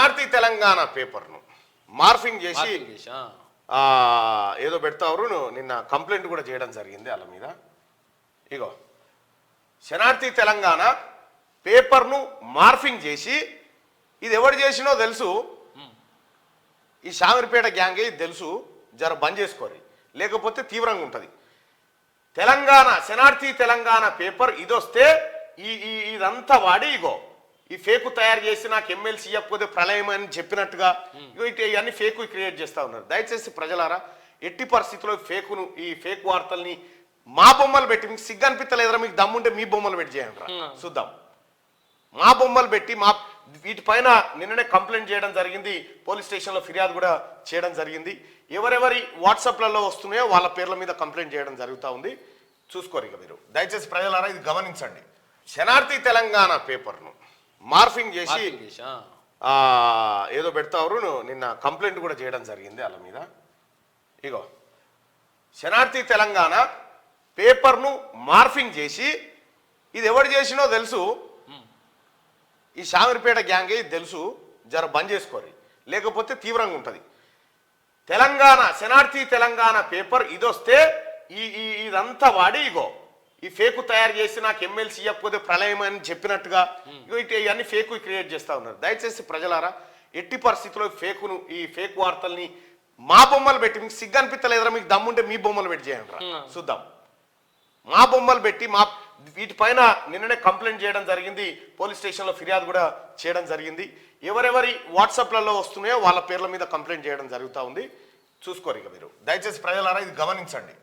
శనార్థి తెలంగాణ పేపర్ను మార్ఫింగ్ చేసి ఏదో పెడతారు. నిన్న కంప్లైంట్ కూడా చేయడం జరిగింది వాళ్ళ మీద. ఇగో శనార్థి తెలంగాణ పేపర్ను మార్ఫింగ్ చేసి ఇది ఎవరు చేసినో తెలుసు, ఈ శామరిపేట గ్యాంగే ఇది తెలుసు, జర బంద్ చేసుకోరి లేకపోతే తీవ్రంగా ఉంటుంది. తెలంగాణ శనార్థి తెలంగాణ పేపర్ ఇదొస్తే ఇదంతా వాడి ఇగో ఈ ఫేకు తయారు చేసి నాకు ఎమ్మెల్సీ ఇవ్వకపోతే ప్రళయం అని చెప్పినట్టుగా ఇగో ఇవన్నీ ఫేకు క్రియేట్ చేస్తూ ఉన్నారు. దయచేసి ప్రజలారా ఎట్టి పరిస్థితుల్లో ఫేకును ఈ ఫేక్ వార్తల్ని మా బొమ్మలు పెట్టి మీకు సిగ్గు అనిపించలేదురా, మీకు దమ్ముంటే మీ బొమ్మలు పెట్టి చేయండి రా చూద్దాం. మా బొమ్మలు పెట్టి మా వీటిపైన నిన్ననే కంప్లైంట్ చేయడం జరిగింది, పోలీస్ స్టేషన్లో ఫిర్యాదు కూడా చేయడం జరిగింది. ఎవరెవరి వాట్సాప్లలో వస్తున్నాయో వాళ్ళ పేర్ల మీద కంప్లైంట్ చేయడం జరుగుతూ ఉంది. చూసుకోరు ఇక మీరు. దయచేసి ప్రజలారా ఇది గమనించండి. శనార్థి తెలంగాణ పేపర్ను మార్ఫింగ్ చేసి ఏదో పెడతారు. నిన్న కంప్లైంట్ కూడా చేయడం జరిగింది వాళ్ళ మీద. ఇగో శనార్థి తెలంగాణ పేపర్ను మార్ఫింగ్ చేసి ఇది ఎవరు చేసినో తెలుసు, ఈ శామరిపేట గ్యాంగే ఇది తెలుసు, జర బంద్ చేసుకోరి లేకపోతే తీవ్రంగా ఉంటుంది. తెలంగాణ శనార్థి తెలంగాణ పేపర్ ఇదొస్తే ఇదంతా వాడి ఇగో ఈ ఫేకు తయారు చేసి నాకు ఎమ్మెల్సీ ఇవ్వకపోతే ప్రళయం అని చెప్పినట్టుగా ఇగో ఇవన్నీ ఫేకు క్రియేట్ చేస్తూ ఉన్నారు. దయచేసి ప్రజలారా ఎట్టి పరిస్థితుల్లో ఫేకును ఈ ఫేక్ వార్తల్ని మా బొమ్మలు పెట్టి మీకు సిగ్గు అనిపించలేదురా, మీకు దమ్ముంటే మీ బొమ్మలు పెట్టి చేయండి రా చూద్దాం. మా బొమ్మలు పెట్టి మా వీటిపైన నిన్ననే కంప్లైంట్ చేయడం జరిగింది, పోలీస్ స్టేషన్లో ఫిర్యాదు కూడా చేయడం జరిగింది. ఎవరెవరి వాట్సాప్లలో వస్తున్నాయో వాళ్ళ పేర్ల మీద కంప్లైంట్ చేయడం జరుగుతూ ఉంది. చూసుకోరు ఇక మీరు. దయచేసి ప్రజలారా ఇది గమనించండి.